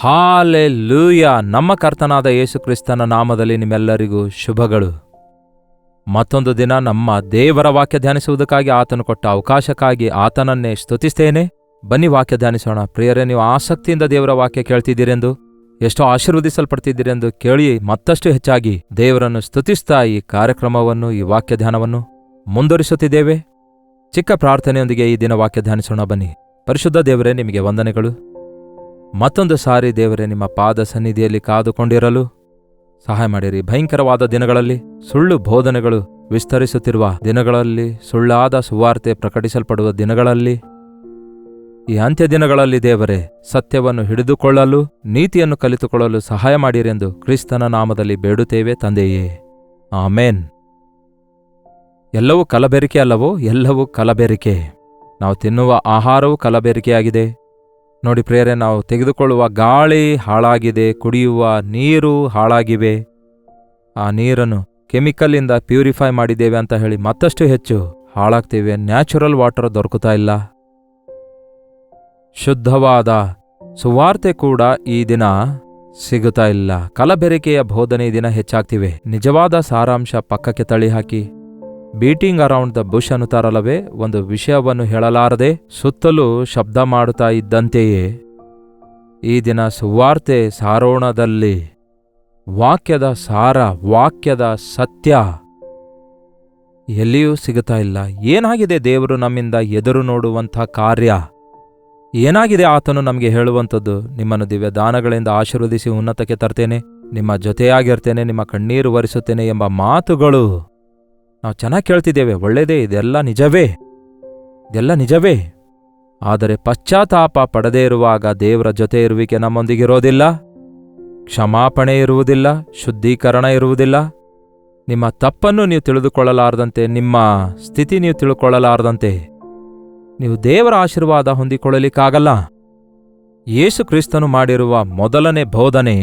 Hallelujah! ನಮ್ಮ ಕರ್ತನಾದ ಯೇಸು ಕ್ರಿಸ್ತನ ನಾಮದಲ್ಲಿ ನಿಮ್ಮೆಲ್ಲರಿಗೂ ಶುಭಗಳು. ಮತ್ತೊಂದು ದಿನ ನಮ್ಮ ದೇವರ ವಾಕ್ಯ ಧ್ಯಾನಿಸುವುದಕ್ಕಾಗಿ ಆತನು ಕೊಟ್ಟ ಅವಕಾಶಕ್ಕಾಗಿ ಆತನನ್ನೇ ಸ್ತುತಿಸ್ತೇನೆ. ಬನ್ನಿ ವಾಕ್ಯ ಧ್ಯಾನಿಸೋಣ. ಪ್ರಿಯರೇ, ನೀವು ಆಸಕ್ತಿಯಿಂದ ದೇವರ ವಾಕ್ಯ ಕೇಳ್ತಿದ್ದೀರೆಂದು, ಎಷ್ಟೋ ಆಶೀರ್ವದಿಸಲ್ಪಡ್ತಿದ್ದೀರೆಂದು ಕೇಳಿ ಮತ್ತಷ್ಟು ಹೆಚ್ಚಾಗಿ ದೇವರನ್ನು ಸ್ತುತಿಸ್ತಾ ಈ ಕಾರ್ಯಕ್ರಮವನ್ನು, ಈ ವಾಕ್ಯ ಧ್ಯಾನವನ್ನು ಮುಂದುವರಿಸುತ್ತಿದ್ದೇವೆ. ಚಿಕ್ಕ ಪ್ರಾರ್ಥನೆಯೊಂದಿಗೆ ಈ ದಿನ ವಾಕ್ಯ ಧ್ಯಾನಿಸೋಣ. ಬನ್ನಿ. ಪರಿಶುದ್ಧ ದೇವರೇ, ನಿಮಗೆ ವಂದನೆಗಳು. ಮತ್ತೊಂದು ಸಾರಿ ದೇವರೇ, ನಿಮ್ಮ ಪಾದ ಸನ್ನಿಧಿಯಲ್ಲಿ ಕಾದುಕೊಂಡಿರಲು ಸಹಾಯ ಮಾಡಿರಿ. ಭಯಂಕರವಾದ ದಿನಗಳಲ್ಲಿ, ಸುಳ್ಳು ಬೋಧನೆಗಳು ವಿಸ್ತರಿಸುತ್ತಿರುವ ದಿನಗಳಲ್ಲಿ, ಸುಳ್ಳಾದ ಸುವಾರ್ತೆ ಪ್ರಕಟಿಸಲ್ಪಡುವ ದಿನಗಳಲ್ಲಿ, ಈ ಅಂತ್ಯ ದಿನಗಳಲ್ಲಿ ದೇವರೇ, ಸತ್ಯವನ್ನು ಹಿಡಿದುಕೊಳ್ಳಲು, ನೀತಿಯನ್ನು ಕಲಿತುಕೊಳ್ಳಲು ಸಹಾಯ ಮಾಡಿರೆಂದು ಕ್ರಿಸ್ತನ ನಾಮದಲ್ಲಿ ಬೇಡುತ್ತೇವೆ ತಂದೆಯೇ, ಆಮೇನ್. ಎಲ್ಲವೂ ಕಲಬೆರಿಕೆ ಅಲ್ಲವೋ? ಎಲ್ಲವೂ ಕಲಬೆರಿಕೆ. ನಾವು ತಿನ್ನುವ ಆಹಾರವೂ ಕಲಬೆರಿಕೆಯಾಗಿದೆ. ನೋಡಿ ಪ್ರಿಯರೇ, ನಾವು ತೆಗೆದುಕೊಳ್ಳುವ ಗಾಳಿ ಹಾಳಾಗಿದೆ, ಕುಡಿಯುವ ನೀರು ಹಾಳಾಗಿವೆ. ಆ ನೀರನ್ನು ಕೆಮಿಕಲಿಂದ ಪ್ಯೂರಿಫೈ ಮಾಡಿದ್ದೇವೆ ಅಂತ ಹೇಳಿ ಮತ್ತಷ್ಟು ಹೆಚ್ಚು ಹಾಳಾಗ್ತೇವೆ. ನ್ಯಾಚುರಲ್ ವಾಟರ್ ದೊರಕುತ್ತಾ ಇಲ್ಲ. ಶುದ್ಧವಾದ ಸುವಾರ್ತೆ ಕೂಡ ಈ ದಿನ ಸಿಗುತ್ತಾ ಇಲ್ಲ. ಕಲಬೆರಿಕೆಯ ಬೋಧನೆ ಈ ದಿನ ಹೆಚ್ಚಾಗ್ತಿವೆ. ನಿಜವಾದ ಸಾರಾಂಶ ಪಕ್ಕಕ್ಕೆ ತಳ್ಳಿ ಹಾಕಿ ಬೀಟಿಂಗ್ ಅರೌಂಡ್ ದ ಬುಷ್ ಅನ್ನುತ್ತಾರಲ್ಲವೇ, ಒಂದು ವಿಷಯವನ್ನು ಹೇಳಲಾರದೆ ಸುತ್ತಲೂ ಶಬ್ದ ಮಾಡುತ್ತಾ ಇದ್ದಂತೆಯೇ ಈ ದಿನ ಸುವಾರ್ತೆ ಸಾರೋಣದಲ್ಲಿ ವಾಕ್ಯದ ಸಾರ, ವಾಕ್ಯದ ಸತ್ಯ ಎಲ್ಲಿಯೂ ಸಿಗುತ್ತಾ ಇಲ್ಲ. ಏನಾಗಿದೆ ದೇವರು ನಮ್ಮಿಂದ ಎದುರು ನೋಡುವಂಥ ಕಾರ್ಯ? ಏನಾಗಿದೆ ಆತನು ನಮಗೆ ಹೇಳುವಂಥದ್ದು? ನಿಮ್ಮನ್ನು ದಿವ್ಯ ದಾನಗಳಿಂದ ಆಶೀರ್ವದಿಸಿ ಉನ್ನತಕ್ಕೆ ತರ್ತೇನೆ, ನಿಮ್ಮ ಜೊತೆಯಾಗಿರ್ತೇನೆ, ನಿಮ್ಮ ಕಣ್ಣೀರು ಒರೆಸುತ್ತೇನೆ ಎಂಬ ಮಾತುಗಳು ನಾವು ಚೆನ್ನಾಗಿ ಕೇಳ್ತಿದ್ದೇವೆ. ಒಳ್ಳೆಯದೇ, ಇದೆಲ್ಲ ನಿಜವೇ, ಇದೆಲ್ಲ ನಿಜವೇ. ಆದರೆ ಪಶ್ಚಾತ್ತಾಪ ಪಡದೇ ಇರುವಾಗ ದೇವರ ಜೊತೆ ಇರುವಿಕೆ ನಮ್ಮೊಂದಿಗಿರೋದಿಲ್ಲ, ಕ್ಷಮಾಪಣೆ ಇರುವುದಿಲ್ಲ, ಶುದ್ಧೀಕರಣ ಇರುವುದಿಲ್ಲ. ನಿಮ್ಮ ತಪ್ಪನ್ನು ನೀವು ತಿಳಿದುಕೊಳ್ಳಲಾರದಂತೆ, ನಿಮ್ಮ ಸ್ಥಿತಿ ನೀವು ತಿಳ್ಕೊಳ್ಳಲಾರದಂತೆ ನೀವು ದೇವರ ಆಶೀರ್ವಾದ ಹೊಂದಿಕೊಳ್ಳಲಿಕ್ಕಾಗಲ್ಲ. ಯೇಸು ಕ್ರಿಸ್ತನು ಮಾಡಿರುವ ಮೊದಲನೇ ಬೋಧನೆ,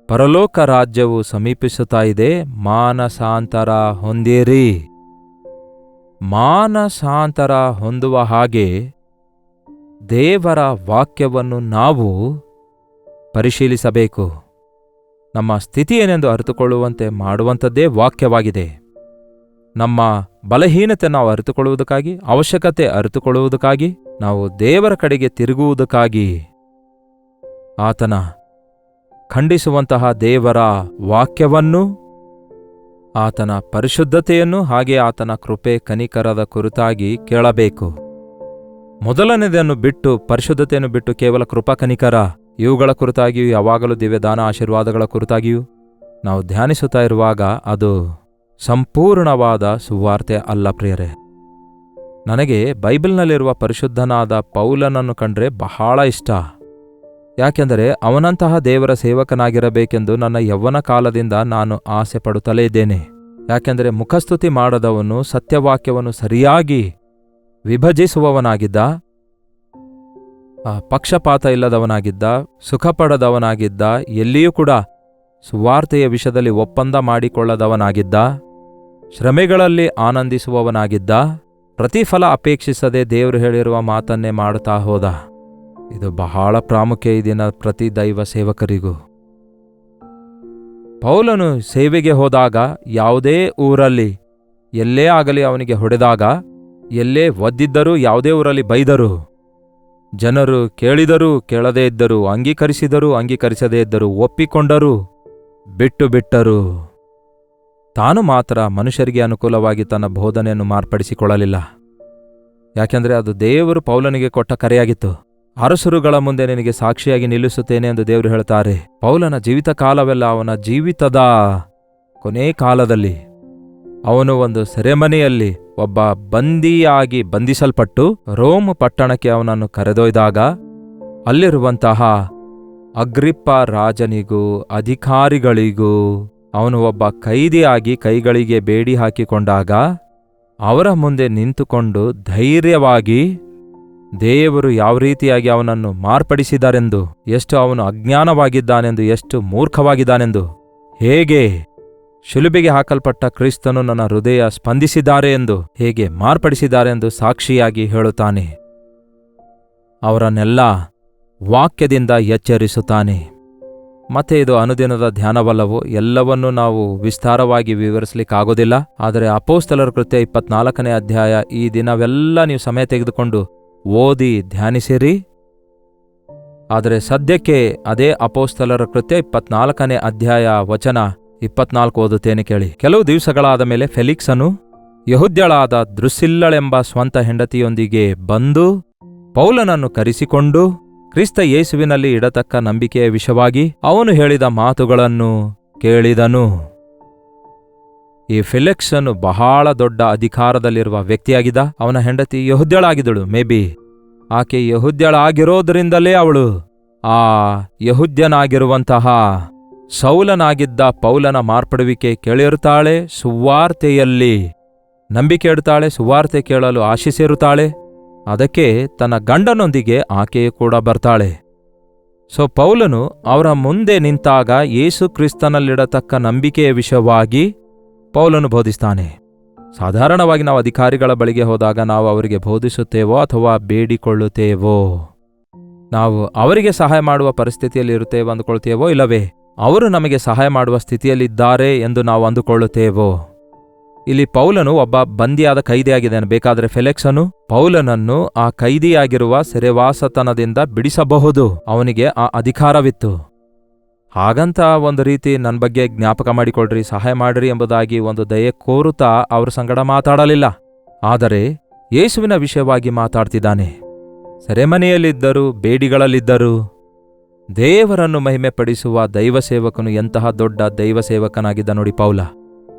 ಪರಲೋಕ ರಾಜ್ಯವು ಸಮೀಪಿಸುತ್ತಾ ಇದೆ, ಮಾನಸಾಂತರ ಹೊಂದಿರಿ. ಮಾನಸಾಂತರ ಹೊಂದುವ ಹಾಗೆ ದೇವರ ವಾಕ್ಯವನ್ನು ನಾವು ಪರಿಶೀಲಿಸಬೇಕು. ನಮ್ಮ ಸ್ಥಿತಿ ಏನೆಂದು ಅರಿತುಕೊಳ್ಳುವಂತೆ ಮಾಡುವಂಥದ್ದೇ ವಾಕ್ಯವಾಗಿದೆ. ನಮ್ಮ ಬಲಹೀನತೆ ನಾವು ಅರಿತುಕೊಳ್ಳುವುದಕ್ಕಾಗಿ, ಅವಶ್ಯಕತೆ ಅರಿತುಕೊಳ್ಳುವುದಕ್ಕಾಗಿ, ನಾವು ದೇವರ ಕಡೆಗೆ ತಿರುಗುವುದಕ್ಕಾಗಿ ಆತನ ಖಂಡಿಸುವಂತಹ ದೇವರ ವಾಕ್ಯವನ್ನು, ಆತನ ಪರಿಶುದ್ಧತೆಯನ್ನು, ಹಾಗೆ ಆತನ ಕೃಪೆ ಕನಿಕರದ ಕುರಿತಾಗಿ ಕೇಳಬೇಕು. ಮೊದಲನೇದನ್ನು ಬಿಟ್ಟು, ಪರಿಶುದ್ಧತೆಯನ್ನು ಬಿಟ್ಟು ಕೇವಲ ಕೃಪಾ ಕನಿಕರ ಇವುಗಳ ಕುರಿತಾಗಿಯೂ, ಯಾವಾಗಲೂ ದಿವ್ಯದಾನ ಆಶೀರ್ವಾದಗಳ ಕುರಿತಾಗಿಯೂ ನಾವು ಧ್ಯಾನಿಸುತ್ತಾ ಇರುವಾಗ ಅದು ಸಂಪೂರ್ಣವಾದ ಸುವಾರ್ತೆ ಅಲ್ಲ. ಪ್ರಿಯರೇ, ನನಗೆ ಬೈಬಲ್ನಲ್ಲಿರುವ ಪರಿಶುದ್ಧನಾದ ಪೌಲನನ್ನು ಕಂಡ್ರೆ ಬಹಳ ಇಷ್ಟ. ಯಾಕೆಂದರೆ ಅವನಂತಹ ದೇವರ ಸೇವಕನಾಗಿರಬೇಕೆಂದು ನನ್ನ ಯೌವನ ಕಾಲದಿಂದ ನಾನು ಆಸೆ ಪಡುತ್ತಲೇ ಇದ್ದೇನೆ. ಯಾಕೆಂದರೆ ಮುಖಸ್ತುತಿ ಮಾಡದವನು, ಸತ್ಯವಾಕ್ಯವನ್ನು ಸರಿಯಾಗಿ ವಿಭಜಿಸುವವನಾಗಿದ್ದ, ಪಕ್ಷಪಾತ ಇಲ್ಲದವನಾಗಿದ್ದ, ಸುಖಪಡದವನಾಗಿದ್ದ, ಎಲ್ಲಿಯೂ ಕೂಡ ಸುವಾರ್ತೆಯ ವಿಷಯದಲ್ಲಿ ಒಪ್ಪಂದ ಮಾಡಿಕೊಳ್ಳದವನಾಗಿದ್ದ, ಶ್ರಮೆಗಳಲ್ಲಿ ಆನಂದಿಸುವವನಾಗಿದ್ದ, ಪ್ರತಿಫಲ ಅಪೇಕ್ಷಿಸದೆ ದೇವರು ಹೇಳಿರುವ ಮಾತನ್ನೇ ಮಾಡುತ್ತಾ ಹೋದ. ಇದು ಬಹಳ ಪ್ರಾಮುಖ್ಯ ಈ ದಿನ ಪ್ರತಿ ದೈವ ಸೇವಕರಿಗೂ. ಪೌಲನು ಸೇವೆಗೆ ಹೋದಾಗ, ಯಾವುದೇ ಊರಲ್ಲಿ ಎಲ್ಲೇ ಆಗಲಿ ಅವನಿಗೆ ಹೊಡೆದಾಗ, ಎಲ್ಲೇ ಒದ್ದಿದ್ದರೂ, ಯಾವುದೇ ಊರಲ್ಲಿ ಬೈದರು, ಜನರು ಕೇಳಿದರೂ ಕೇಳದೇ ಇದ್ದರು, ಅಂಗೀಕರಿಸಿದರೂ ಅಂಗೀಕರಿಸದೇ ಇದ್ದರು, ಒಪ್ಪಿಕೊಂಡರೂ ಬಿಟ್ಟು ಬಿಟ್ಟರು. ತಾನು ಮಾತ್ರ ಮನುಷ್ಯರಿಗೆ ಅನುಕೂಲವಾಗಿ ತನ್ನ ಬೋಧನೆಯನ್ನು ಮಾರ್ಪಡಿಸಿಕೊಳ್ಳಲಿಲ್ಲ. ಯಾಕೆಂದರೆ ಅದು ದೇವರು ಪೌಲನಿಗೆ ಕೊಟ್ಟ ಕರೆಯಾಗಿತ್ತು. ಅರಸರುಗಳ ಮುಂದೆ ನಿನಗೆ ಸಾಕ್ಷಿಯಾಗಿ ನಿಲ್ಲಿಸುತ್ತೇನೆ ಎಂದು ದೇವರು ಹೇಳ್ತಾರೆ. ಪೌಲನ ಜೀವಿತ ಕಾಲವೆಲ್ಲ, ಅವನ ಜೀವಿತದ ಕೊನೇ ಕಾಲದಲ್ಲಿ ಅವನು ಒಂದು ಸೆರೆಮನೆಯಲ್ಲಿ ಒಬ್ಬ ಬಂದಿಯಾಗಿ ಬಂಧಿಸಲ್ಪಟ್ಟು ರೋಮ್ ಪಟ್ಟಣಕ್ಕೆ ಅವನನ್ನು ಕರೆದೊಯ್ದಾಗ, ಅಲ್ಲಿರುವಂತಹ ಅಗ್ರಿಪ್ಪ ರಾಜನಿಗೂ ಅಧಿಕಾರಿಗಳಿಗೂ ಅವನು ಒಬ್ಬ ಕೈದಿಯಾಗಿ ಕೈಗಳಿಗೆ ಬೇಡಿ ಹಾಕಿಕೊಂಡಾಗ, ಅವರ ಮುಂದೆ ನಿಂತುಕೊಂಡು ಧೈರ್ಯವಾಗಿ ದೇವರು ಯಾವ ರೀತಿಯಾಗಿ ಅವನನ್ನು ಮಾರ್ಪಡಿಸಿದಾರೆಂದು, ಎಷ್ಟು ಅವನು ಅಜ್ಞಾನವಾಗಿದ್ದಾನೆಂದು, ಎಷ್ಟು ಮೂರ್ಖವಾಗಿದ್ದಾನೆಂದು, ಹೇಗೆ ಶಿಲುಬೆಗೆ ಹಾಕಲ್ಪಟ್ಟ ಕ್ರಿಸ್ತನು ನನ್ನ ಹೃದಯ ಸ್ಪಂದಿಸಿದ್ದಾರೆ ಎಂದು, ಹೇಗೆ ಮಾರ್ಪಡಿಸಿದ್ದಾರೆಂದು ಸಾಕ್ಷಿಯಾಗಿ ಹೇಳುತ್ತಾನೆ. ಅವರನ್ನೆಲ್ಲ ವಾಕ್ಯದಿಂದ ಎಚ್ಚರಿಸುತ್ತಾನೆ. ಮತ್ತೆ ಇದು ಅನುದಿನದ ಧ್ಯಾನವಲ್ಲವೋ, ಎಲ್ಲವನ್ನೂ ನಾವು ವಿಸ್ತಾರವಾಗಿ ವಿವರಿಸಲಿಕ್ಕಾಗೋದಿಲ್ಲ. ಆದರೆ ಅಪೊಸ್ತಲರ ಕೃತ್ಯ 24ನೇ ಅಧ್ಯಾಯ ಈ ದಿನವೆಲ್ಲ ನೀವು ಸಮಯ ತೆಗೆದುಕೊಂಡು ಓದಿ ಧ್ಯಾನಿಸಿರಿ. ಆದರೆ ಸದ್ಯಕ್ಕೆ ಅದೇ ಅಪೊಸ್ತಲರ ಕೃತ್ಯ 24ನೇ ಅಧ್ಯಾಯ ವಚನ 24 ಓದುತ್ತೇನೆ ಕೇಳಿ. ಕೆಲವು ದಿವಸಗಳಾದ ಮೇಲೆ ಫೆಲಿಕ್ಸನು ಯೆಹೂದ್ಯಳಾದ ದ್ರುಸಿಲ್ಲಳೆಂಬ ಸ್ವಂತ ಹೆಂಡತಿಯೊಂದಿಗೆ ಬಂದು ಪೌಲನನ್ನು ಕರೆಸಿಕೊಂಡು ಕ್ರಿಸ್ತ ಯೇಸುವಿನಲ್ಲಿ ಇಡತಕ್ಕ ನಂಬಿಕೆಯ ವಿಷಯವಾಗಿ ಅವನು ಹೇಳಿದ ಮಾತುಗಳನ್ನು ಕೇಳಿದನು. ಈ ಫೆಲಿಕ್ಸನು ಬಹಳ ದೊಡ್ಡ ಅಧಿಕಾರದಲ್ಲಿರುವ ವ್ಯಕ್ತಿಯಾಗಿದ್ದ. ಅವನ ಹೆಂಡತಿ ಯೆಹೂದ್ಯಳಾಗಿದ್ದಳು. ಮೇಬಿ ಆಕೆ ಯೆಹೂದ್ಯಳಾಗಿರೋದ್ರಿಂದಲೇ ಅವಳು ಆ ಯೆಹೂದ್ಯನಾಗಿರುವಂತಹ ಸೌಲನಾಗಿದ್ದ ಪೌಲನ ಮಾರ್ಪಡುವಿಕೆ ಕೇಳಿರುತ್ತಾಳೆ. ಸುವಾರ್ತೆಯಲ್ಲಿ ನಂಬಿಕೆ ಇಡುತ್ತಾಳೆ, ಸುವಾರ್ತೆ ಕೇಳಲು ಆಶಿಸಿರುತ್ತಾಳೆ. ಅದಕ್ಕೆ ತನ್ನ ಗಂಡನೊಂದಿಗೆ ಆಕೆಯೂ ಕೂಡ ಬರ್ತಾಳೆ. ಸೊ ಪೌಲನು ಅವರ ಮುಂದೆ ನಿಂತಾಗ ಯೇಸು ಕ್ರಿಸ್ತನಲ್ಲಿಡತಕ್ಕ ನಂಬಿಕೆಯ ವಿಷಯವಾಗಿ ಪೌಲನು ಬೋಧಿಸ್ತಾನೆ. ಸಾಧಾರಣವಾಗಿ ನಾವು ಅಧಿಕಾರಿಗಳ ಬಳಿಗೆ ಹೋದಾಗ ನಾವು ಅವರಿಗೆ ಬೋಧಿಸುತ್ತೇವೋ ಅಥವಾ ಬೇಡಿಕೊಳ್ಳುತ್ತೇವೋ? ನಾವು ಅವರಿಗೆ ಸಹಾಯ ಮಾಡುವ ಪರಿಸ್ಥಿತಿಯಲ್ಲಿ ಇರುತ್ತೇವೋ ಅಂದುಕೊಳ್ತೇವೋ, ಇಲ್ಲವೇ ಅವರು ನಮಗೆ ಸಹಾಯ ಮಾಡುವ ಸ್ಥಿತಿಯಲ್ಲಿದ್ದಾರೆ ಎಂದು ನಾವು ಅಂದುಕೊಳ್ಳುತ್ತೇವೋ? ಇಲ್ಲಿ ಪೌಲನು ಒಬ್ಬ ಬಂದಿಯಾದ ಕೈದಿಯಾಗಿದ್ದಾನೆ. ಬೇಕಾದರೆ ಫೆಲಿಕ್ಸನು ಪೌಲನನ್ನು ಆ ಕೈದಿಯಾಗಿರುವ ಸೆರೆವಾಸತನದಿಂದ ಬಿಡಿಸಬಹುದು. ಅವನಿಗೆ ಆ ಅಧಿಕಾರವಿತ್ತು. ಹಾಗಂತ ಒಂದು ರೀತಿ ನನ್ನ ಬಗ್ಗೆ ಜ್ಞಾಪಕ ಮಾಡಿಕೊಳ್ರಿ, ಸಹಾಯ ಮಾಡ್ರಿ ಎಂಬುದಾಗಿ ಒಂದು ದಯೆ ಕೋರುತ್ತಾ ಅವ್ರ ಸಂಗಡ ಮಾತಾಡಲಿಲ್ಲ. ಆದರೆ ಯೇಸುವಿನ ವಿಷಯವಾಗಿ ಮಾತಾಡ್ತಿದ್ದಾನೆ. ಸೆರೆಮನೆಯಲ್ಲಿದ್ದರು, ಬೇಡಿಗಳಲ್ಲಿದ್ದರು. ದೇವರನ್ನು ಮಹಿಮೆಪಡಿಸುವ ದೈವಸೇವಕನು ಎಂತಹ ದೊಡ್ಡ ದೈವಸೇವಕನಾಗಿದ್ದ ನೋಡಿ ಪೌಲ.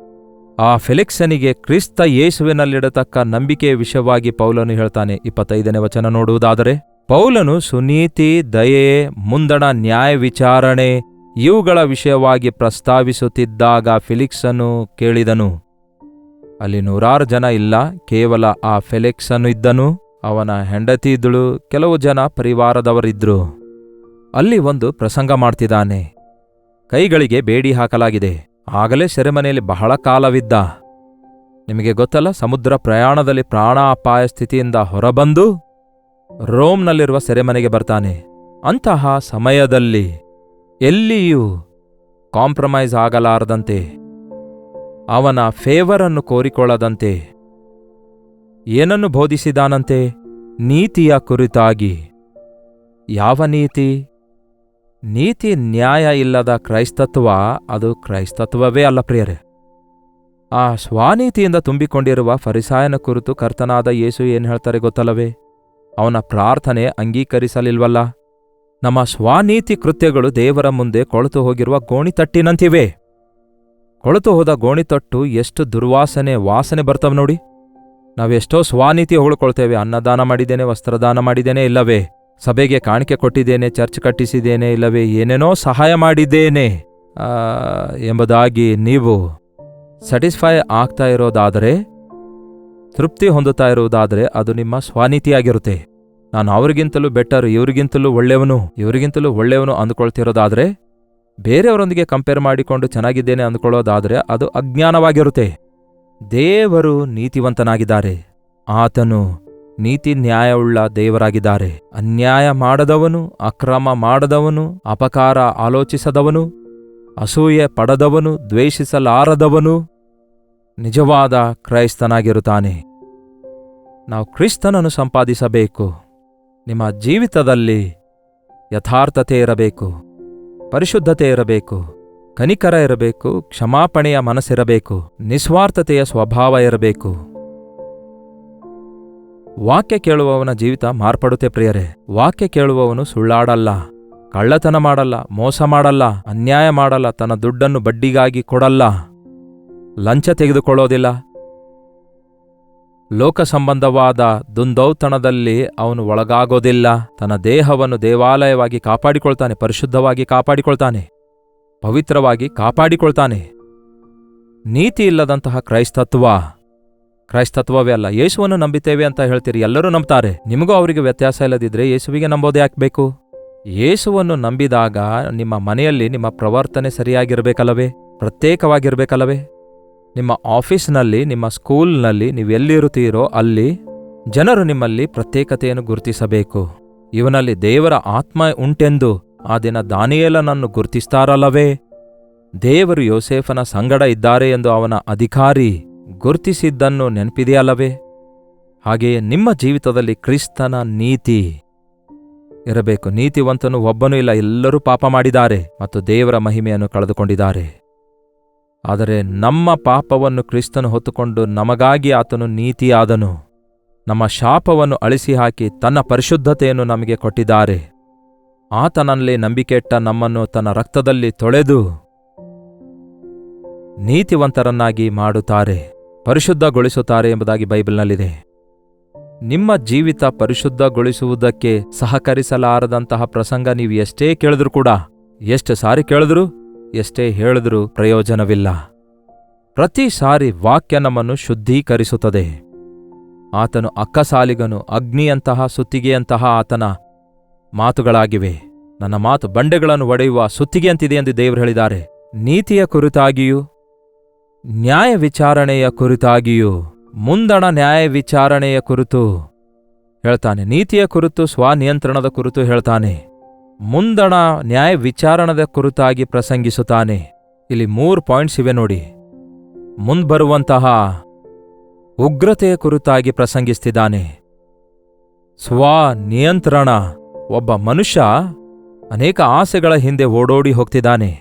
ಆ ಫೆಲಿಕ್ಸನಿಗೆ ಕ್ರಿಸ್ತ ಯೇಸುವಿನಲ್ಲಿಡತಕ್ಕ ನಂಬಿಕೆಯ ವಿಷಯವಾಗಿ ಪೌಲನು ಹೇಳ್ತಾನೆ. 25ನೇ ವಚನ ನೋಡುವುದಾದರೆ, ಪೌಲನು ಸುನೀತಿ, ದಯೆ, ಮುಂದಣ ನ್ಯಾಯ ವಿಚಾರಣೆ ಇವುಗಳ ವಿಷಯವಾಗಿ ಪ್ರಸ್ತಾವಿಸುತ್ತಿದ್ದಾಗ ಫೆಲಿಕ್ಸನು ಕೇಳಿದನು. ಅಲ್ಲಿ 100 ಜನ ಇಲ್ಲ, ಕೇವಲ ಆ ಫೆಲಿಕ್ಸನು ಇದ್ದನು, ಅವನ ಹೆಂಡತಿ ಇದ್ದಳು, ಕೆಲವು ಜನ ಪರಿವಾರದವರಿದ್ರು. ಅಲ್ಲಿ ಒಂದು ಪ್ರಸಂಗ ಮಾಡ್ತಿದ್ದಾನೆ. ಕೈಗಳಿಗೆ ಬೇಡಿ ಹಾಕಲಾಗಿದೆ. ಆಗಲೇ ಸೆರೆಮನೆಯಲ್ಲಿ ಬಹಳ ಕಾಲವಿದ್ದ. ನಿಮಗೆ ಗೊತ್ತಲ್ಲ, ಸಮುದ್ರ ಪ್ರಯಾಣದಲ್ಲಿ ಪ್ರಾಣಾಪಾಯ ಸ್ಥಿತಿಯಿಂದ ಹೊರಬಂದು ರೋಮ್ನಲ್ಲಿರುವ ಸೆರೆಮನೆಗೆ ಬರ್ತಾನೆ. ಅಂತಹ ಸಮಯದಲ್ಲಿ ಎಲ್ಲಿಯೂ ಕಾಂಪ್ರಮೈಸ್ ಆಗಲಾರದಂತೆ, ಅವನ ಫೇವರನ್ನು ಕೋರಿಕೊಳ್ಳದಂತೆ ಏನನ್ನು ಬೋಧಿಸಿದಾನಂತೆ? ನೀತಿಯ ಕುರಿತಾಗಿ. ಯಾವ ನೀತಿ? ನೀತಿ ನ್ಯಾಯ ಇಲ್ಲದ ಕ್ರೈಸ್ತತ್ವ ಅದು ಕ್ರೈಸ್ತತ್ವವೇ ಅಲ್ಲ ಪ್ರಿಯರೇ. ಆ ಸ್ವಾನೀತಿಯಿಂದ ತುಂಬಿಕೊಂಡಿರುವ ಫರಿಸಾಯನ ಕುರಿತು ಕರ್ತನಾದ ಯೇಸು ಏನು ಹೇಳ್ತಾರೆ ಗೊತ್ತಲ್ಲವೇ? ಅವನ ಪ್ರಾರ್ಥನೆ ಅಂಗೀಕರಿಸಲಿಲ್ವಲ್ಲ. ನಮ್ಮ ಸ್ವಾನೀತಿ ಕೃತ್ಯಗಳು ದೇವರ ಮುಂದೆ ಕೊಳೆತು ಹೋಗಿರುವ ಗೋಣಿತಟ್ಟಿನಂತಿವೆ. ಕೊಳೆತು ಹೋದ ಗೋಣಿತಟ್ಟು ಎಷ್ಟು ವಾಸನೆ ಬರ್ತವೆ ನೋಡಿ. ನಾವೆಷ್ಟೋ ಸ್ವಾನೀತಿ ಹೊಗಳ್ಕೊಳ್ತೇವೆ. ಅನ್ನದಾನ ಮಾಡಿದ್ದೇನೆ, ವಸ್ತ್ರದಾನ ಮಾಡಿದ್ದೇನೆ, ಇಲ್ಲವೇ ಸಭೆಗೆ ಕಾಣಿಕೆ ಕೊಟ್ಟಿದ್ದೇನೆ, ಚರ್ಚ್ ಕಟ್ಟಿಸಿದ್ದೇನೆ, ಇಲ್ಲವೇ ಏನೇನೋ ಸಹಾಯ ಮಾಡಿದ್ದೇನೆ ಎಂಬುದಾಗಿ ನೀವು ಸ್ಯಾಟಿಸ್ಫೈ ಆಗ್ತಾ ಇರೋದಾದರೆ, ತೃಪ್ತಿ ಹೊಂದುತ್ತಾ ಇರುವುದಾದರೆ ಅದು ನಿಮ್ಮ ಸ್ವಾನೀತಿಯಾಗಿರುತ್ತೆ. ನಾನು ಅವ್ರಿಗಿಂತಲೂ ಬೆಟರ್, ಇವ್ರಿಗಿಂತಲೂ ಒಳ್ಳೆಯವನು ಅಂದುಕೊಳ್ತಿರೋದಾದರೆ, ಬೇರೆಯವರೊಂದಿಗೆ ಕಂಪೇರ್ ಮಾಡಿಕೊಂಡು ಚೆನ್ನಾಗಿದ್ದೇನೆ ಅಂದುಕೊಳ್ಳೋದಾದರೆ ಅದು ಅಜ್ಞಾನವಾಗಿರುತ್ತೆ. ದೇವರು ನೀತಿವಂತನಾಗಿದ್ದಾರೆ. ಆತನು ನೀತಿ ನ್ಯಾಯವುಳ್ಳ ದೇವರಾಗಿದ್ದಾರೆ. ಅನ್ಯಾಯ ಮಾಡದವನು, ಅಕ್ರಮ ಮಾಡದವನು, ಅಪಕಾರ ಆಲೋಚಿಸದವನು, ಅಸೂಯೆ ಪಡದವನು, ದ್ವೇಷಿಸಲಾರದವನು ನಿಜವಾದ ಕ್ರೈಸ್ತನಾಗಿರುತ್ತಾನೆ. ನಾವು ಕ್ರಿಸ್ತನನ್ನು ಸಂಪಾದಿಸಬೇಕು. ನಿಮ್ಮ ಜೀವಿತದಲ್ಲಿ ಯಥಾರ್ಥತೆ ಇರಬೇಕು, ಪರಿಶುದ್ಧತೆ ಇರಬೇಕು, ಕನಿಕರ ಇರಬೇಕು, ಕ್ಷಮಾಪಣೆಯ ಮನಸ್ಸಿರಬೇಕು, ನಿಸ್ವಾರ್ಥತೆಯ ಸ್ವಭಾವ ಇರಬೇಕು. ವಾಕ್ಯ ಕೇಳುವವನ ಜೀವಿತ ಮಾರ್ಪಡುತ್ತೆ ಪ್ರಿಯರೇ. ವಾಕ್ಯ ಕೇಳುವವನು ಸುಳ್ಳಾಡಲ್ಲ, ಕಳ್ಳತನ ಮಾಡಲ್ಲ, ಮೋಸ ಮಾಡಲ್ಲ, ಅನ್ಯಾಯ ಮಾಡಲ್ಲ, ತನ್ನ ದುಡ್ಡನ್ನು ಬಡ್ಡಿಗಾಗಿ ಕೊಡಲ್ಲ, ಲಂಚ ತೆಗೆದುಕೊಳ್ಳೋದಿಲ್ಲ, ಲೋಕ ಸಂಬಂಧವಾದ ದುಂದೌತಣದಲ್ಲಿ ಅವನು ಒಳಗಾಗೋದಿಲ್ಲ. ತನ್ನ ದೇಹವನ್ನು ದೇವಾಲಯವಾಗಿ ಕಾಪಾಡಿಕೊಳ್ತಾನೆ, ಪರಿಶುದ್ಧವಾಗಿ ಕಾಪಾಡಿಕೊಳ್ತಾನೆ, ಪವಿತ್ರವಾಗಿ ಕಾಪಾಡಿಕೊಳ್ತಾನೆ. ನೀತಿ ಇಲ್ಲದಂತಹ ಕ್ರೈಸ್ತತ್ವವೇ ಅಲ್ಲ. ಯೇಸುವನ್ನು ನಂಬಿತೇವೆ ಅಂತ ಹೇಳ್ತೀರಿ, ಎಲ್ಲರೂ ನಂಬ್ತಾರೆ. ನಿಮಗೂ ಅವರಿಗೆ ವ್ಯತ್ಯಾಸ ಇಲ್ಲದಿದ್ರೆ ಯೇಸುವಿಗೆ ನಂಬೋದೇ ಯಾಕಬೇಕು? ಯೇಸುವನ್ನು ನಂಬಿದಾಗ ನಿಮ್ಮ ಮನೆಯಲ್ಲಿ ನಿಮ್ಮ ಪ್ರವರ್ತನೆ ಸರಿಯಾಗಿರ್ಬೇಕಲ್ಲವೇ? ಪ್ರತ್ಯೇಕವಾಗಿರ್ಬೇಕಲ್ಲವೇ? ನಿಮ್ಮ ಆಫೀಸ್ನಲ್ಲಿ, ನಿಮ್ಮ ಸ್ಕೂಲ್ನಲ್ಲಿ, ನೀವೆಲ್ಲಿರುತ್ತೀರೋ ಅಲ್ಲಿ ಜನರು ನಿಮ್ಮಲ್ಲಿ ಪ್ರತ್ಯೇಕತೆಯನ್ನು ಗುರುತಿಸಬೇಕು. ಇವನಲ್ಲಿ ದೇವರ ಆತ್ಮ ಉಂಟೆಂದು ಆ ದಿನ ದಾನಿಯೇಲನನ್ನು ಗುರ್ತಿಸ್ತಾರಲ್ಲವೇ? ದೇವರು ಯೋಸೇಫನ ಸಂಗಡ ಇದ್ದಾರೆ ಎಂದು ಅವನ ಅಧಿಕಾರಿ ಗುರ್ತಿಸಿದ್ದನ್ನು ನೆನಪಿದೆಯಲ್ಲವೇ? ಹಾಗೆಯೇ ನಿಮ್ಮ ಜೀವಿತದಲ್ಲಿ ಕ್ರಿಸ್ತನ ನೀತಿ ಇರಬೇಕು. ನೀತಿವಂತನು ಒಬ್ಬನೂ ಇಲ್ಲ, ಎಲ್ಲರೂ ಪಾಪ ಮಾಡಿದ್ದಾರೆ ಮತ್ತು ದೇವರ ಮಹಿಮೆಯನ್ನು ಕಳೆದುಕೊಂಡಿದ್ದಾರೆ. ಆದರೆ ನಮ್ಮ ಪಾಪವನ್ನು ಕ್ರಿಸ್ತನು ಹೊತ್ತುಕೊಂಡು ನಮಗಾಗಿ ಆತನು ನೀತಿಯಾದನು. ನಮ್ಮ ಶಾಪವನ್ನು ಅಳಿಸಿ ಹಾಕಿ ತನ್ನ ಪರಿಶುದ್ಧತೆಯನ್ನು ನಮಗೆ ಕೊಟ್ಟಿದ್ದಾರೆ. ಆತನಲ್ಲಿ ನಂಬಿಕೆಯಿಟ್ಟ ನಮ್ಮನ್ನು ತನ್ನ ರಕ್ತದಲ್ಲಿ ತೊಳೆದು ನೀತಿವಂತರನ್ನಾಗಿ ಮಾಡುತ್ತಾರೆ, ಪರಿಶುದ್ಧಗೊಳಿಸುತ್ತಾರೆ ಎಂಬುದಾಗಿ ಬೈಬಲ್ನಲ್ಲಿದೆ. ನಿಮ್ಮ ಜೀವಿತ ಪರಿಶುದ್ಧಗೊಳಿಸುವುದಕ್ಕೆ ಸಹಕರಿಸಲಾರದಂತಹ ಪ್ರಸಂಗ ನೀವು ಎಷ್ಟೇ ಕೇಳಿದ್ರೂ ಕೂಡ, ಎಷ್ಟು ಸಾರಿ ಕೇಳಿದ್ರೂ, ಎಷ್ಟೇ ಹೇಳಿದ್ರೂ ಪ್ರಯೋಜನವಿಲ್ಲ. ಪ್ರತಿ ಸಾರಿ ವಾಕ್ಯ ನಮ್ಮನ್ನು ಶುದ್ಧೀಕರಿಸುತ್ತದೆ. ಆತನು ಅಕ್ಕಸಾಲಿಗನು, ಅಗ್ನಿಯಂತಹ ಸುತ್ತಿಗೆಯಂತಹ ಆತನ ಮಾತುಗಳಾಗಿವೆ. ನನ್ನ ಮಾತು ಬಂಡೆಗಳನ್ನು ಒಡೆಯುವ ಸುತ್ತಿಗೆಯಂತಿದೆ ಎಂದು ದೇವರು ಹೇಳಿದ್ದಾರೆ. ನೀತಿಯ ಕುರಿತಾಗಿಯೂ ನ್ಯಾಯ ವಿಚಾರಣೆಯ ಕುರಿತಾಗಿಯೂ, ಮುಂದಣ ನ್ಯಾಯ ವಿಚಾರಣೆಯ ಕುರಿತು ಹೇಳ್ತಾನೆ, ನೀತಿಯ ಕುರಿತು ಸ್ವನಿಯಂತ್ರಣದ ಕುರಿತು ಹೇಳ್ತಾನೆ, ಮುಂದಣ ನ್ಯಾಯ ವಿಚಾರಣದ ಕುರಿತಾಗಿ ಪ್ರಸಂಗಿಸುತ್ತಾನೆ. ಇಲ್ಲಿ 3 ಪಾಯಿಂಟ್ಸ್ ಇವೆ ನೋಡಿ. ಮುಂದ್ಬರುವಂತಹ ಉಗ್ರತೆಯ ಕುರಿತಾಗಿ ಪ್ರಸಂಗಿಸ್ತಿದ್ದಾನೆ. ಸ್ವನಿಯಂತ್ರಣ. ಒಬ್ಬ ಮನುಷ್ಯ ಅನೇಕ ಆಸೆಗಳ ಹಿಂದೆ ಓಡೋಡಿ ಹೋಗ್ತಿದ್ದಾನೆ.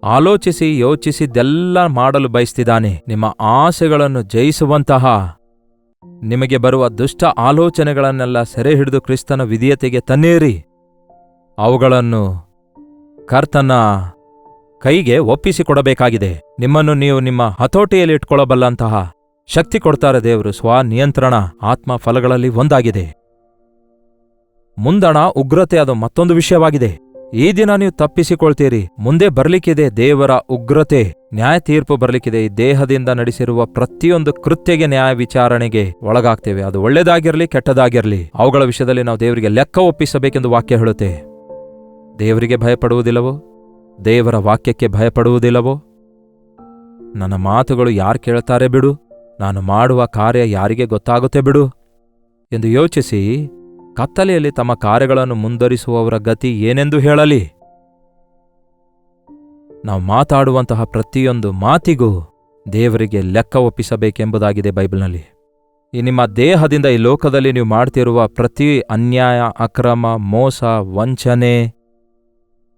ಆಲೋಚಿಸಿ ಯೋಚಿಸಿದ್ದೆಲ್ಲ ಮಾಡಲು ಬಯಸ್ತಿದ್ದಾನೆ. ನಿಮ್ಮ ಆಸೆಗಳನ್ನು ಜಯಿಸುವಂತಹ ನಿಮಗೆ ಬರುವ ದುಷ್ಟ ಆಲೋಚನೆಗಳನ್ನೆಲ್ಲ ಸೆರೆ ಹಿಡಿದು ಕ್ರಿಸ್ತನ ವಿಧೇಯತೆಗೆ ತನ್ನೇರಿ ಅವುಗಳನ್ನು ಕರ್ತನ ಕೈಗೆ ಒಪ್ಪಿಸಿಕೊಡಬೇಕಾಗಿದೆ. ನಿಮ್ಮನ್ನು ನೀವು ನಿಮ್ಮ ಹತೋಟಿಯಲ್ಲಿ ಇಟ್ಕೊಳ್ಳಬಲ್ಲಂತಹ ಶಕ್ತಿ ಕೊಡ್ತಾರೆ ದೇವರು. ಸ್ವನಿಯಂತ್ರಣ ಆತ್ಮ ಫಲಗಳಲ್ಲಿ ಒಂದಾಗಿದೆ. ಮುಂದಣ ಉಗ್ರತೆ ಅದು ಮತ್ತೊಂದು ವಿಷಯವಾಗಿದೆ. ಈ ದಿನ ನೀವು ತಪ್ಪಿಸಿಕೊಳ್ತೀರಿ, ಮುಂದೆ ಬರ್ಲಿಕ್ಕಿದೆ ದೇವರ ಉಗ್ರತೆ, ನ್ಯಾಯ ತೀರ್ಪು ಬರ್ಲಿಕ್ಕಿದೆ. ಈ ದೇಹದಿಂದ ನಡೆಸಿರುವ ಪ್ರತಿಯೊಂದು ಕೃತ್ಯಗೆ ನ್ಯಾಯ ವಿಚಾರಣೆಗೆ ಒಳಗಾಗ್ತೇವೆ. ಅದು ಒಳ್ಳೆದಾಗಿರಲಿ ಕೆಟ್ಟದಾಗಿರಲಿ, ಅವುಗಳ ವಿಷಯದಲ್ಲಿ ನಾವು ದೇವರಿಗೆ ಲೆಕ್ಕ ಒಪ್ಪಿಸಬೇಕೆಂದು ವಾಕ್ಯ ಹೇಳುತ್ತೆ. ದೇವರಿಗೆ ಭಯಪಡುವುದಿಲ್ಲವೋ? ದೇವರ ವಾಕ್ಯಕ್ಕೆ ಭಯಪಡುವುದಿಲ್ಲವೋ? ನನ್ನ ಮಾತುಗಳು ಯಾರು ಕೇಳ್ತಾರೆ ಬಿಡು, ನಾನು ಮಾಡುವ ಕಾರ್ಯ ಯಾರಿಗೆ ಗೊತ್ತಾಗುತ್ತೆ ಬಿಡು ಎಂದು ಯೋಚಿಸಿ ಕತ್ತಲೆಯಲ್ಲಿ ತಮ್ಮ ಕಾರ್ಯಗಳನ್ನು ಮುಂದುವರಿಸುವವರ ಗತಿ ಏನೆಂದು ಹೇಳಲಿ? ನಾವು ಮಾತಾಡುವಂತಹ ಪ್ರತಿಯೊಂದು ಮಾತಿಗೂ ದೇವರಿಗೆ ಲೆಕ್ಕ ಒಪ್ಪಿಸಬೇಕೆಂಬುದಾಗಿದೆ ಬೈಬಲ್ನಲ್ಲಿ. ಈ ನಿಮ್ಮ ದೇಹದಿಂದ ಈ ಲೋಕದಲ್ಲಿ ನೀವು ಮಾಡ್ತಿರುವ ಪ್ರತಿ ಅನ್ಯಾಯ, ಅಕ್ರಮ, ಮೋಸ, ವಂಚನೆ,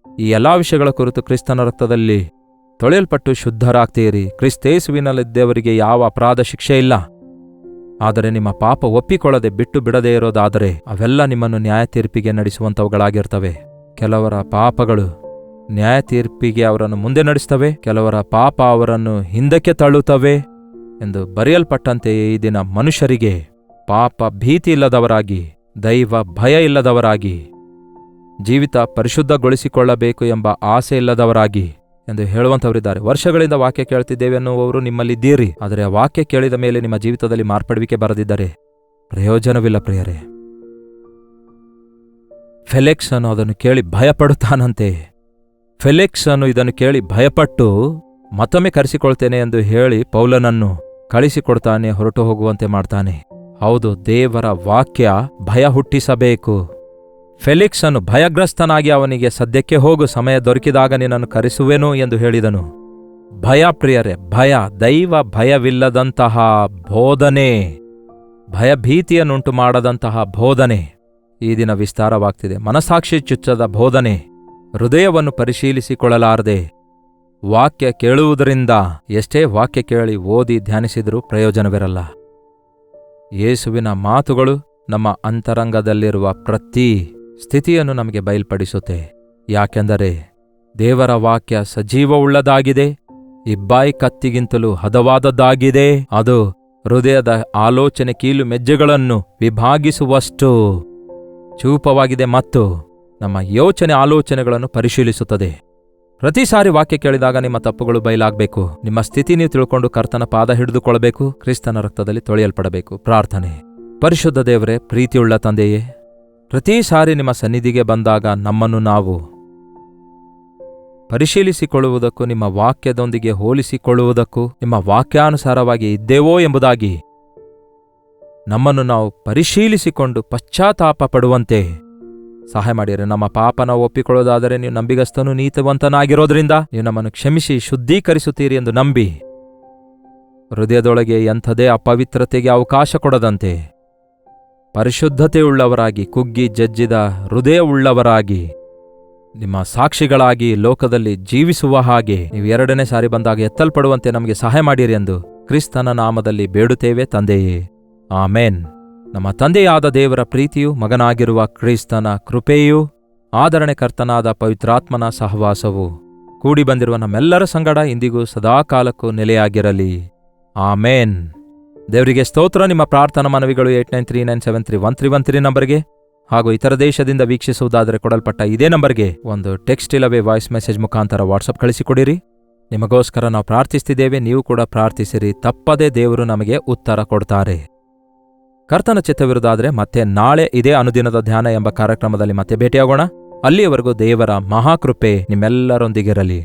ಈ ಎಲ್ಲಾ ವಿಷಯಗಳ ಕುರಿತು ಕ್ರಿಸ್ತನ ರಕ್ತದಲ್ಲಿ ತೊಳೆಯಲ್ಪಟ್ಟು ಶುದ್ಧರಾಗ್ತೀರಿ. ಕ್ರಿಸ್ತೇಸುವಿನಲ್ಲಿದ್ದವರಿಗೆ ಯಾವ ಅಪರಾಧ ಶಿಕ್ಷೆ ಇಲ್ಲ. ಆದರೆ ನಿಮ್ಮ ಪಾಪ ಒಪ್ಪಿಕೊಳ್ಳದೆ ಬಿಟ್ಟು ಬಿಡದೇ ಇರೋದಾದರೆ ಅವೆಲ್ಲ ನಿಮ್ಮನ್ನು ನ್ಯಾಯ ತೀರ್ಪಿಗೆ ನಡೆಸುವಂಥವುಗಳಾಗಿರ್ತವೆ. ಕೆಲವರ ಪಾಪಗಳು ನ್ಯಾಯ ತೀರ್ಪಿಗೆ ಅವರನ್ನು ಮುಂದೆ ನಡೆಸ್ತವೆ, ಕೆಲವರ ಪಾಪ ಅವರನ್ನು ಹಿಂದಕ್ಕೆ ತಳ್ಳುತ್ತವೆ ಎಂದು ಬರೆಯಲ್ಪಟ್ಟಂತೆಯೇ ಈ ದಿನ ಮನುಷ್ಯರಿಗೆ ಪಾಪ ಭೀತಿ ಇಲ್ಲದವರಾಗಿ, ದೈವ ಭಯ ಇಲ್ಲದವರಾಗಿ, ಜೀವಿತ ಪರಿಶುದ್ಧಗೊಳಿಸಿಕೊಳ್ಳಬೇಕು ಎಂಬ ಆಸೆ ಇಲ್ಲದವರಾಗಿ ಎಂದು ಹೇಳುವಂಥವರಿದ್ದಾರೆ. ವರ್ಷಗಳಿಂದ ವಾಕ್ಯ ಕೇಳ್ತಿದ್ದೇವೆ ಅನ್ನುವವರು ನಿಮ್ಮಲ್ಲಿದ್ದೀರಿ. ಆದರೆ ಆ ವಾಕ್ಯ ಕೇಳಿದ ಮೇಲೆ ನಿಮ್ಮ ಜೀವಿತದಲ್ಲಿ ಮಾರ್ಪಡುವಿಕೆ ಬರದಿದ್ದರೆ ಪ್ರಯೋಜನವಿಲ್ಲ ಪ್ರಿಯರೇ. ಫೆಲೆಕ್ಸ್ ಅನ್ನು ಅದನ್ನು ಕೇಳಿ ಭಯಪಡುತ್ತಾನಂತೆ. ಫೆಲೆಕ್ಸ್ ಅನ್ನು ಇದನ್ನು ಕೇಳಿ ಭಯಪಟ್ಟು ಮತ್ತೊಮ್ಮೆ ಕರೆಸಿಕೊಳ್ತೇನೆ ಎಂದು ಹೇಳಿ ಪೌಲನನ್ನು ಕಳಿಸಿಕೊಡ್ತಾನೆ, ಹೊರಟು ಹೋಗುವಂತೆ ಮಾಡ್ತಾನೆ. ಹೌದು, ದೇವರ ವಾಕ್ಯ ಭಯ ಹುಟ್ಟಿಸಬೇಕು. ಫೆಲಿಕ್ಸನು ಭಯಗ್ರಸ್ತನಾಗಿ ಅವನಿಗೆ ಸದ್ಯಕ್ಕೆ ಹೋಗು, ಸಮಯ ದೊರಕಿದಾಗ ನಿನ್ನನ್ನು ಕರೆಸುವೆನು ಎಂದು ಹೇಳಿದನು. ಭಯ ಪ್ರಿಯರೇ, ಭಯ, ದೈವ ಭಯವಿಲ್ಲದಂತಹ ಬೋಧನೆ, ಭಯಭೀತಿಯನ್ನುಂಟು ಮಾಡದಂತಹ ಬೋಧನೆ ಈ ದಿನ ವಿಸ್ತಾರವಾಗ್ತಿದೆ. ಮನಸಾಕ್ಷಿ ಚುಚ್ಚದ ಬೋಧನೆ, ಹೃದಯವನ್ನು ಪರಿಶೀಲಿಸಿಕೊಳ್ಳಲಾರದೆ ವಾಕ್ಯ ಕೇಳುವುದರಿಂದ ಎಷ್ಟೇ ವಾಕ್ಯ ಕೇಳಿ ಓದಿ ಧ್ಯಾನಿಸಿದರೂ ಪ್ರಯೋಜನವಿರಲ್ಲ. ಯೇಸುವಿನ ಮಾತುಗಳು ನಮ್ಮ ಅಂತರಂಗದಲ್ಲಿರುವ ಪ್ರತಿ ಸ್ಥಿತಿಯನ್ನು ನಮಗೆ ಬಯಲ್ಪಡಿಸುತ್ತೆ. ಯಾಕೆಂದರೆ ದೇವರ ವಾಕ್ಯ ಸಜೀವವುಳ್ಳದಾಗಿದೆ, ಇಬ್ಬಾಯಿ ಕತ್ತಿಗಿಂತಲೂ ಹದವಾದದ್ದಾಗಿದೆ. ಅದು ಹೃದಯದ ಆಲೋಚನೆ ಕೀಲು ಮೆಜ್ಜೆಗಳನ್ನು ವಿಭಾಗಿಸುವಷ್ಟು ಚೂಪವಾಗಿದೆ ಮತ್ತು ನಮ್ಮ ಯೋಚನೆ ಆಲೋಚನೆಗಳನ್ನು ಪರಿಶೀಲಿಸುತ್ತದೆ. ಪ್ರತಿ ಸಾರಿ ವಾಕ್ಯ ಕೇಳಿದಾಗ ನಿಮ್ಮ ತಪ್ಪುಗಳು ಬಯಲಾಗಬೇಕು. ನಿಮ್ಮ ಸ್ಥಿತಿ ನೀವು ತಿಳ್ಕೊಂಡು ಕರ್ತನ ಪಾದ ಹಿಡಿದುಕೊಳ್ಳಬೇಕು, ಕ್ರಿಸ್ತನ ರಕ್ತದಲ್ಲಿ ತೊಳೆಯಲ್ಪಡಬೇಕು. ಪ್ರಾರ್ಥನೆ. ಪರಿಶುದ್ಧ ದೇವರೇ, ಪ್ರೀತಿಯುಳ್ಳ ತಂದೆಯೇ, ಪ್ರತಿ ಸಾರಿ ನಿಮ್ಮ ಸನ್ನಿಧಿಗೆ ಬಂದಾಗ ನಮ್ಮನ್ನು ನಾವು ಪರಿಶೀಲಿಸಿಕೊಳ್ಳುವುದಕ್ಕೂ ನಿಮ್ಮ ವಾಕ್ಯದೊಂದಿಗೆ ಹೋಲಿಸಿಕೊಳ್ಳುವುದಕ್ಕೂ ನಿಮ್ಮ ವಾಕ್ಯಾನುಸಾರವಾಗಿ ಇದ್ದೇವೋ ಎಂಬುದಾಗಿ ನಮ್ಮನ್ನು ನಾವು ಪರಿಶೀಲಿಸಿಕೊಂಡು ಪಶ್ಚಾತ್ತಾಪ ಪಡುವಂತೆ ಸಹಾಯ ಮಾಡಿರಿ. ನಮ್ಮ ಪಾಪನ ಒಪ್ಪಿಕೊಳ್ಳೋದಾದರೆ ನೀವು ನಂಬಿಗಸ್ತನೂ ನೀತಿವಂತನಾಗಿರೋದ್ರಿಂದ ನೀವು ನಮ್ಮನ್ನು ಕ್ಷಮಿಸಿ ಶುದ್ಧೀಕರಿಸುತ್ತೀರಿ ಎಂದು ನಂಬಿ ಹೃದಯದೊಳಗೆ ಎಂಥದೇ ಅಪವಿತ್ರತೆಗೆ ಅವಕಾಶ ಕೊಡದಂತೆ ಪರಿಶುದ್ಧತೆಯುಳ್ಳವರಾಗಿ, ಕುಗ್ಗಿ ಜಜ್ಜಿದ ಹೃದಯವುಳ್ಳವರಾಗಿ, ನಿಮ್ಮ ಸಾಕ್ಷಿಗಳಾಗಿ ಲೋಕದಲ್ಲಿ ಜೀವಿಸುವ ಹಾಗೆ ನೀವು ಎರಡನೇ ಸಾರಿ ಬಂದಾಗ ಎತ್ತಲ್ಪಡುವಂತೆ ನಮಗೆ ಸಹಾಯ ಮಾಡಿರಿ ಎಂದು ಕ್ರಿಸ್ತನ ನಾಮದಲ್ಲಿ ಬೇಡುತ್ತೇವೆ ತಂದೆಯೇ, ಆಮೇನ್. ನಮ್ಮ ತಂದೆಯಾದ ದೇವರ ಪ್ರೀತಿಯು, ಮಗನಾಗಿರುವ ಕ್ರಿಸ್ತನ ಕೃಪೆಯೂ, ಆದರಣೆಕರ್ತನಾದ ಪವಿತ್ರಾತ್ಮನ ಸಹವಾಸವು ಕೂಡಿ ಬಂದಿರುವ ನಮ್ಮೆಲ್ಲರ ಸಂಗಡ ಇಂದಿಗೂ ಸದಾಕಾಲಕ್ಕೂ ನೆಲೆಯಾಗಿರಲಿ. ಆಮೇನ್. ದೇವರಿಗೆ ಸ್ತೋತ್ರ. ನಿಮ್ಮ ಪ್ರಾರ್ಥನಾ ಮನವಿಗಳು 8939731313 ನಂಬರ್ಗೆ ಹಾಗೂ ಇತರ ದೇಶದಿಂದ ವೀಕ್ಷಿಸುವುದಾದರೆ ಕೊಡಲ್ಪಟ್ಟ ಇದೇ ನಂಬರ್ಗೆ ಒಂದು ಟೆಕ್ಸ್ಟ್ ಇಲ್ಲವೇ ವಾಯ್ಸ್ ಮೆಸೇಜ್ ಮುಖಾಂತರ ವಾಟ್ಸಪ್ ಕಳಿಸಿಕೊಡಿರಿ. ನಿಮಗೋಸ್ಕರ ನಾವು ಪ್ರಾರ್ಥಿಸ್ತಿದ್ದೇವೆ, ನೀವು ಕೂಡ ಪ್ರಾರ್ಥಿಸಿರಿ. ತಪ್ಪದೇ ದೇವರು ನಮಗೆ ಉತ್ತರ ಕೊಡ್ತಾರೆ. ಕರ್ತನ ಚಿತ್ತವಿರುವುದಾದರೆ ಮತ್ತೆ ನಾಳೆ ಇದೇ ಅನುದಿನದ ಧ್ಯಾನ ಎಂಬ ಕಾರ್ಯಕ್ರಮದಲ್ಲಿ ಮತ್ತೆ ಭೇಟಿಯಾಗೋಣ. ಅಲ್ಲಿಯವರೆಗೂ ದೇವರ ಮಹಾಕೃಪೆ ನಿಮ್ಮೆಲ್ಲರೊಂದಿಗಿರಲಿ.